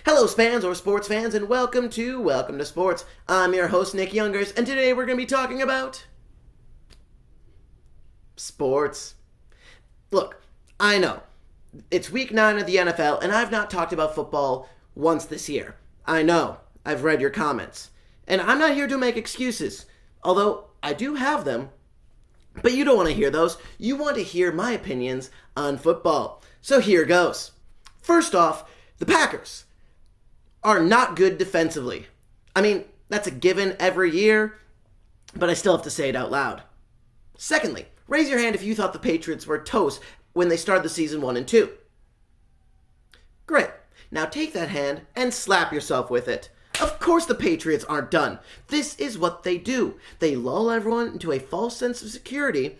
Hello, fans or sports fans, and welcome to Sports. I'm your host, Nick Youngers, and today we're going to be talking about sports. Look, I know it's week 9 of the NFL, and I've not talked about football once this year. I know, I've read your comments, and I'm not here to make excuses, although I do have them. But you don't want to hear those. You want to hear my opinions on football. So here goes. First off, the Packers are not good defensively. I mean, that's a given every year, but I still have to say it out loud. Secondly, raise your hand if you thought the Patriots were toast when they started the season 1 and 2. Great. Now take that hand and slap yourself with it. Of course the Patriots aren't done. This is what they do. They lull everyone into a false sense of security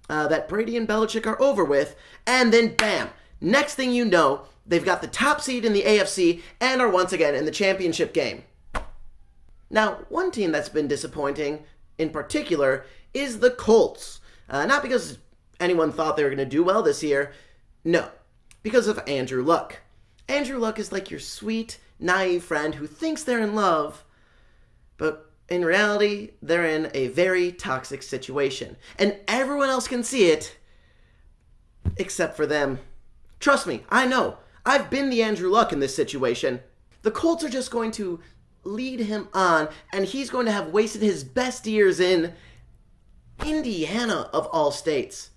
that Brady and Belichick are over with, and then bam, next thing you know, they've got the top seed in the AFC and are once again in the championship game. Now, one team that's been disappointing in particular is the Colts. Not because anyone thought they were going to do well this year. No, because of Andrew Luck. Andrew Luck is like your sweet, naive friend who thinks they're in love, but in reality, they're in a very toxic situation. And everyone else can see it, except for them. Trust me, I know. I've been the Andrew Luck in this situation. The Colts are just going to lead him on, and he's going to have wasted his best years in Indiana, of all states.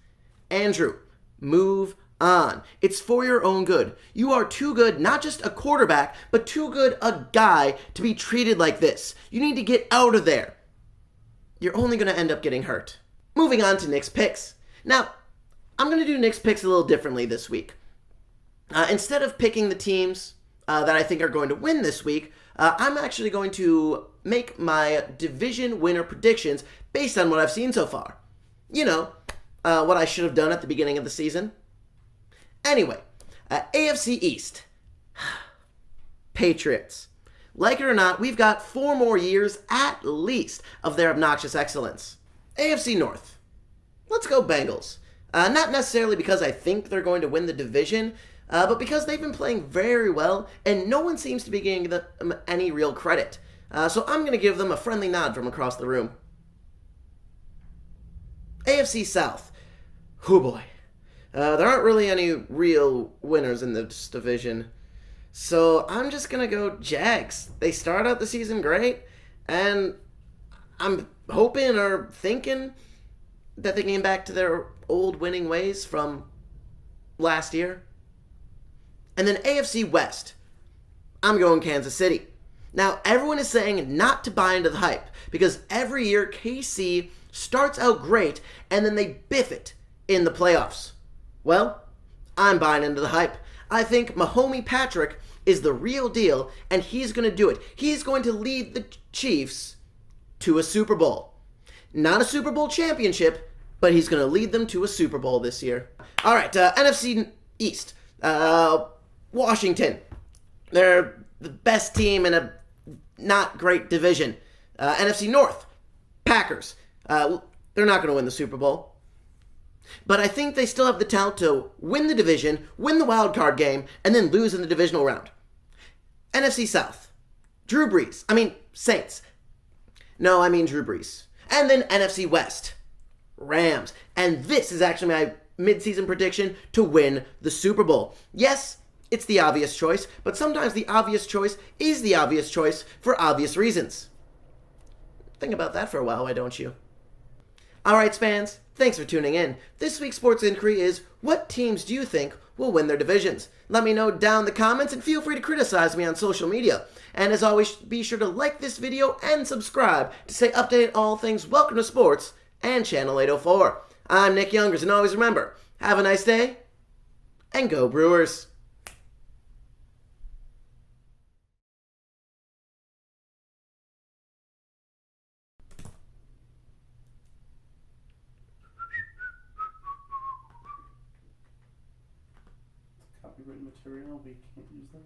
Andrew, move on. It's for your own good. You are too good, not just a quarterback, but too good a guy to be treated like this. You need to get out of there. You're only going to end up getting hurt. Moving on to Nick's picks. Now, I'm going to do Nick's picks a little differently this week. Instead of picking the teams that I think are going to win this week, I'm actually going to make my division winner predictions based on what I've seen so far. You know, what I should have done at the beginning of the season. Anyway, AFC East. Patriots. Like it or not, we've got 4 more years at least of their obnoxious excellence. AFC North. Let's go Bengals. Not necessarily because I think they're going to win the division, but because they've been playing very well and no one seems to be giving them any real credit. So I'm going to give them a friendly nod from across the room. AFC South. Oh boy. There aren't really any real winners in this division. So I'm just going to go Jags. They start out the season great, and I'm hoping or thinking that they came back to their old winning ways from last year. And then AFC West. I'm going Kansas City. Now, everyone is saying not to buy into the hype, because every year KC starts out great, and then they biff it in the playoffs. Well, I'm buying into the hype. I think Mahomie Patrick is the real deal, and he's going to do it. He's going to lead the Chiefs to a Super Bowl. Not a Super Bowl championship, but he's going to lead them to a Super Bowl this year. All right, NFC East. Washington. They're the best team in a not great division. NFC North. Packers. They're not going to win the Super Bowl. But I think they still have the talent to win the division, win the wild card game, and then lose in the divisional round. NFC South. Drew Brees. Saints. No, I mean Drew Brees. And then NFC West. Rams. And this is actually my midseason prediction to win the Super Bowl. Yes, it's the obvious choice, but sometimes the obvious choice is the obvious choice for obvious reasons. Think about that for a while, why don't you? Alright, fans, thanks for tuning in. This week's Sports Inquiry is, what teams do you think will win their divisions? Let me know down in the comments, and feel free to criticize me on social media. And as always, be sure to like this video and subscribe to stay updated on all things Welcome to Sports and Channel 804. I'm Nick Youngers, and always remember, have a nice day, and go Brewers! Copyright material, we can't use that.